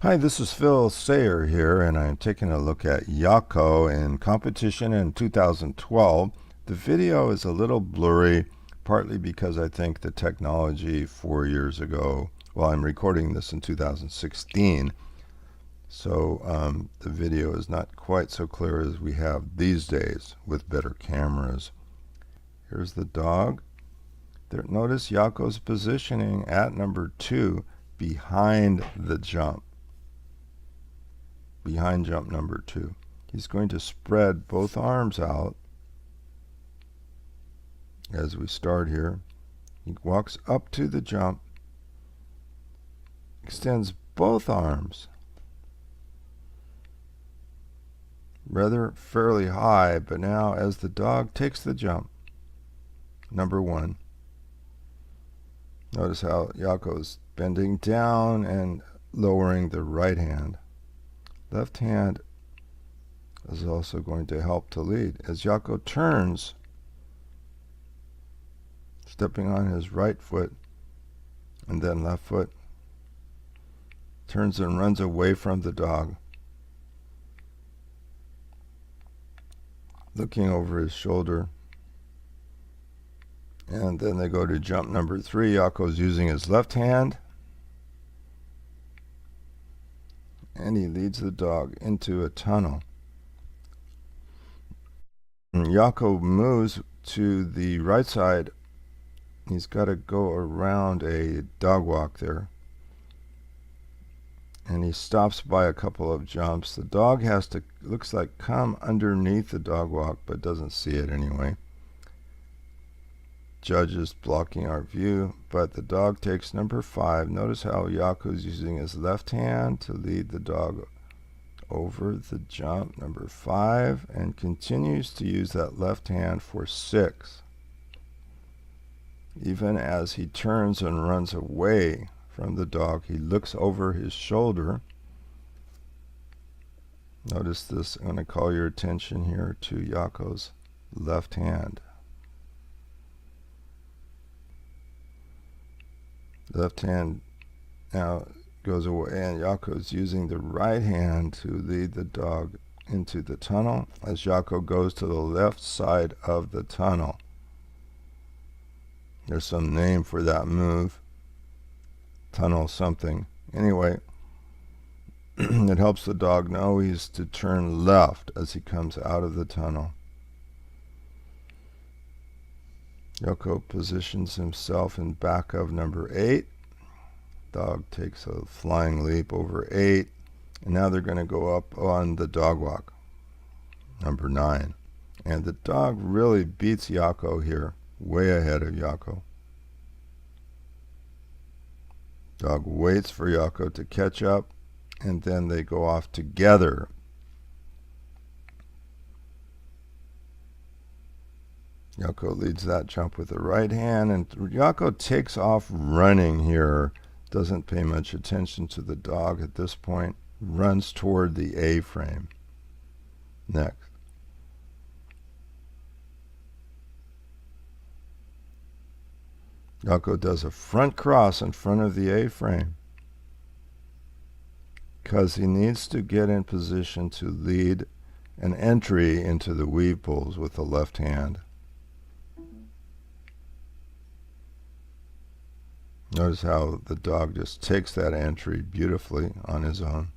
Hi, this is Phil Seyer here, and I'm taking a look at Jaakko in competition in 2012. The video is a little blurry, partly because I think the technology 4 years ago, well, I'm recording this in 2016, so the video is not quite so clear as we have these days with better cameras. Here's the dog. Notice Jaakko's positioning at number 2 behind the jump. Behind jump number 2. He's going to spread both arms out as we start here. He walks up to the jump, extends both arms, rather fairly high, but now as the dog takes the jump, number 1, notice how Jaakko is bending down and lowering the right hand. Left hand is also going to help to lead. As Jaakko turns, stepping on his right foot and then left foot, turns and runs away from the dog, looking over his shoulder. And then they go to jump number 3. Jaakko's using his left hand, and he leads the dog into a tunnel. And Jaakko moves to the right side. He's got to go around a dog walk there. And he stops by a couple of jumps. The dog has to, looks like, come underneath the dog walk, but doesn't see it anyway. Judge is blocking our view, but the dog takes number 5. Notice how Jaakko is using his left hand to lead the dog over the jump, number 5, and continues to use that left hand for 6. Even as he turns and runs away from the dog, he looks over his shoulder. Notice this. I'm going to call your attention here to Jaakko's left hand. Left hand now goes away, and Jaakko is using the right hand to lead the dog into the tunnel as Jaakko goes to the left side of the tunnel. There's some name for that move. Tunnel something. Anyway, it helps the dog know he's to turn left as he comes out of the tunnel. Jaakko positions himself in back of number 8. Dog takes a flying leap over 8. And now they're going to go up on the dog walk, number 9. And the dog really beats Jaakko here, way ahead of Jaakko. Dog waits for Jaakko to catch up, and then they go off together. Jaakko leads that jump with the right hand, and Jaakko takes off running here. Doesn't pay much attention to the dog at this point. Runs toward the A-frame. Next. Jaakko does a front cross in front of the A-frame because he needs to get in position to lead an entry into the weave pulls with the left hand. Notice how the dog just takes that entry beautifully on his own.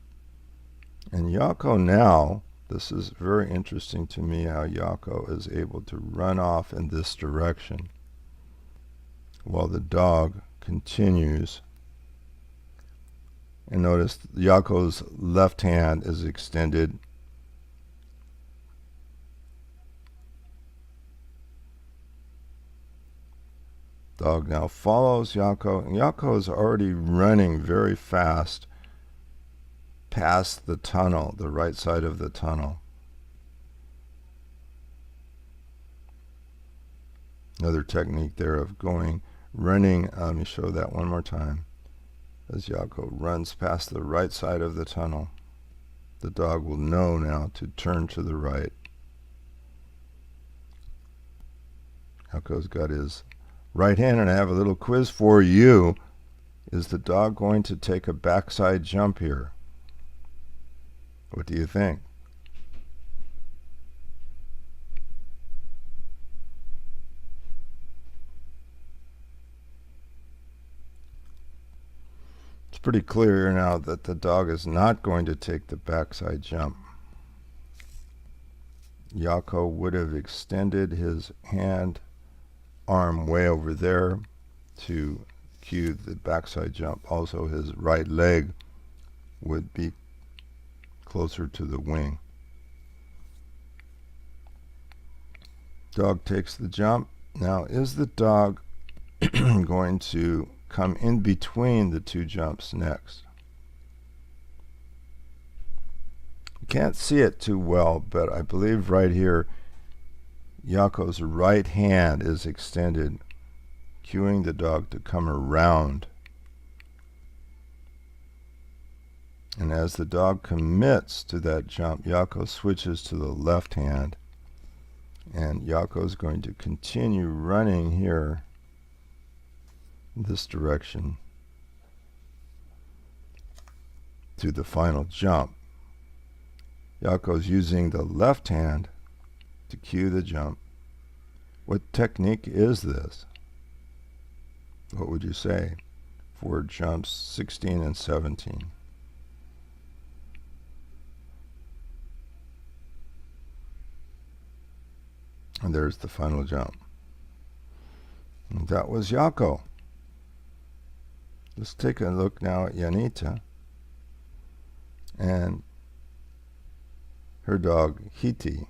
And Jaakko now, this is very interesting to me how Jaakko is able to run off in this direction while the dog continues. And notice Jaakko's left hand is extended. Dog now follows Jaakko, and Jaakko is already running very fast past the tunnel, the right side of the tunnel. Another technique there of running. Let me show that one more time. As Jaakko runs past the right side of the tunnel, the dog will know now to turn to the right. Jaakko's got his right hand, and I have a little quiz for you. Is the dog going to take a backside jump here? What do you think? It's pretty clear now that the dog is not going to take the backside jump. Jaakko would have extended his arm way over there to cue the backside jump. Also, his right leg would be closer to the wing. Dog takes the jump. Now, is the dog going to come in between the two jumps next? You can't see it too well, but I believe right here Jaakko's right hand is extended, cueing the dog to come around. And as the dog commits to that jump, Jaakko switches to the left hand. And Jaakko is going to continue running here in this direction to the final jump. Jaakko is using the left hand to cue the jump. What technique is this? What would you say for jumps 16 and 17? And there's the final jump. And that was Jaakko. Let's take a look now at Janita and her dog Hiti.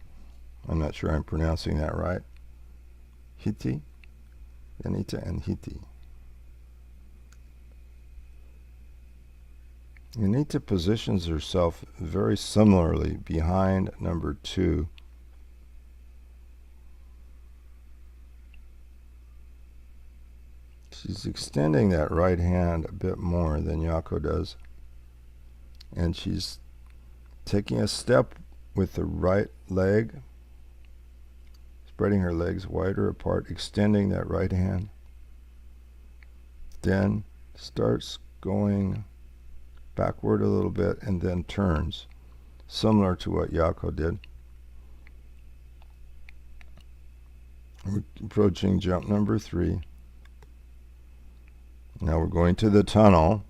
I'm not sure I'm pronouncing that right. Hiti, Janita and Hiti. Janita positions herself very similarly behind number 2. She's extending that right hand a bit more than Jaakko does. And she's taking a step with the right leg, spreading her legs wider apart, extending that right hand. Then starts going backward a little bit and then turns, similar to what Jaakko did. We're approaching jump number 3. Now we're going to the tunnel.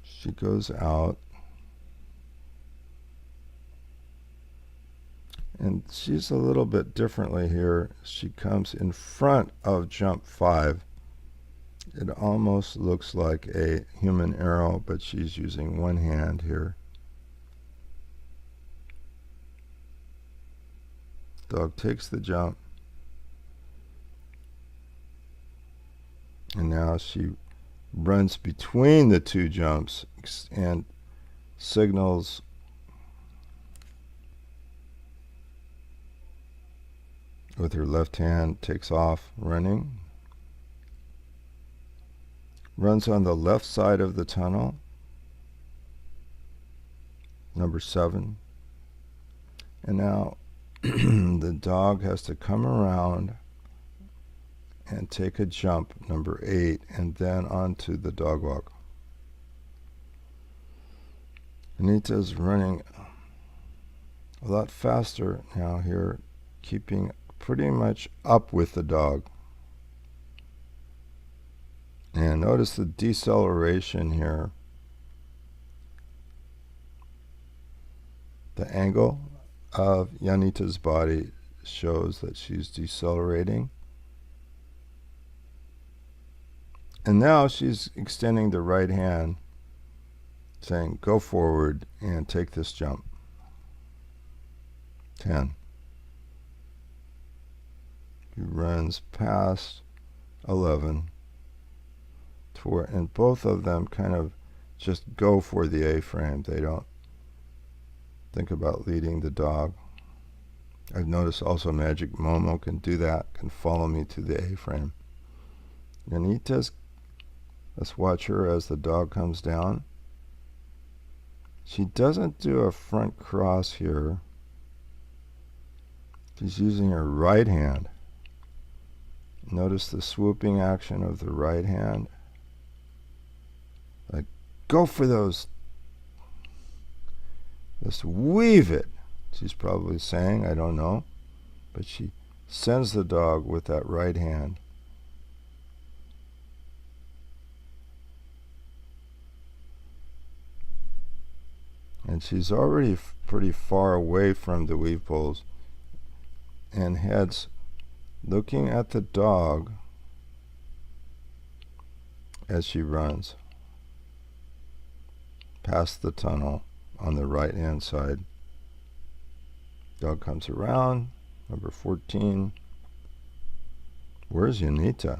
She goes out. And she's a little bit differently here. She comes in front of jump 5. It almost looks like a human arrow, but she's using one hand here. Dog takes the jump. And now she runs between the two jumps and signals with her left hand, takes off running. Runs on the left side of the tunnel, number 7. And now the dog has to come around and take a jump, number 8, and then onto the dog walk. Anita's running a lot faster now here, keeping pretty much up with the dog. And notice the deceleration here. The angle of Janita's body shows that she's decelerating. And now she's extending the right hand, saying, go forward and take this jump. 10. He runs past 11. And both of them kind of just go for the A-frame. They don't think about leading the dog. I've noticed also Magic Momo can do that, can follow me to the A-frame. Janita's, let's watch her as the dog comes down. She doesn't do a front cross here. She's using her right hand. Notice the swooping action of the right hand. go for those. Just weave it. She's probably saying, I don't know. But she sends the dog with that right hand. And she's already pretty far away from the weave poles and heads looking at the dog as she runs past the tunnel on the right hand side. Dog comes around, number 14. Where's Janita?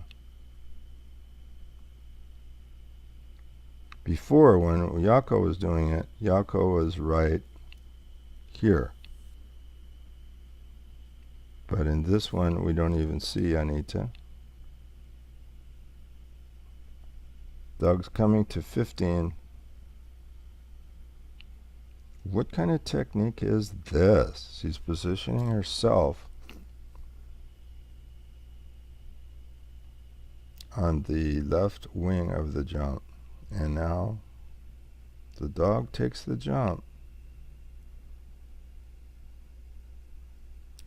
Before, when Jaakko was doing it, Jaakko was right here. But in this one, we don't even see Janita. Dog's coming to 15. What kind of technique is this? She's positioning herself on the left wing of the jump. And now the dog takes the jump.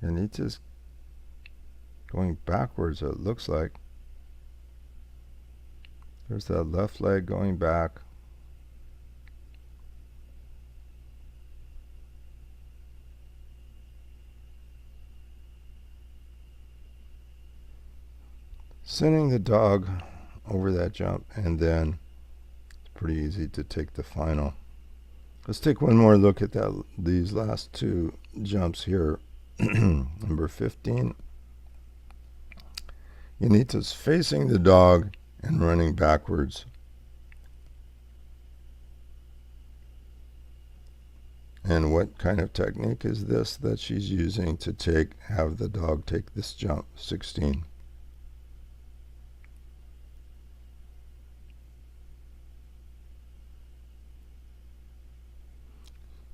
Janita's going backwards, it looks like. There's that left leg going back. Sending the dog over that jump, and then it's pretty easy to take the final. Let's take one more look at these last two jumps here. Number 15. Janita's facing the dog and running backwards. And what kind of technique is this that she's using to have the dog take this jump? 16.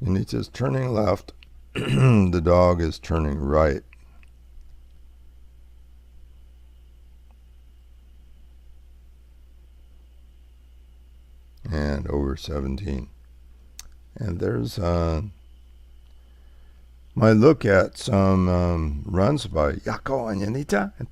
Janita's turning left. The dog is turning right. And over 17. And there's my look at some runs by Jaakko and Janita. And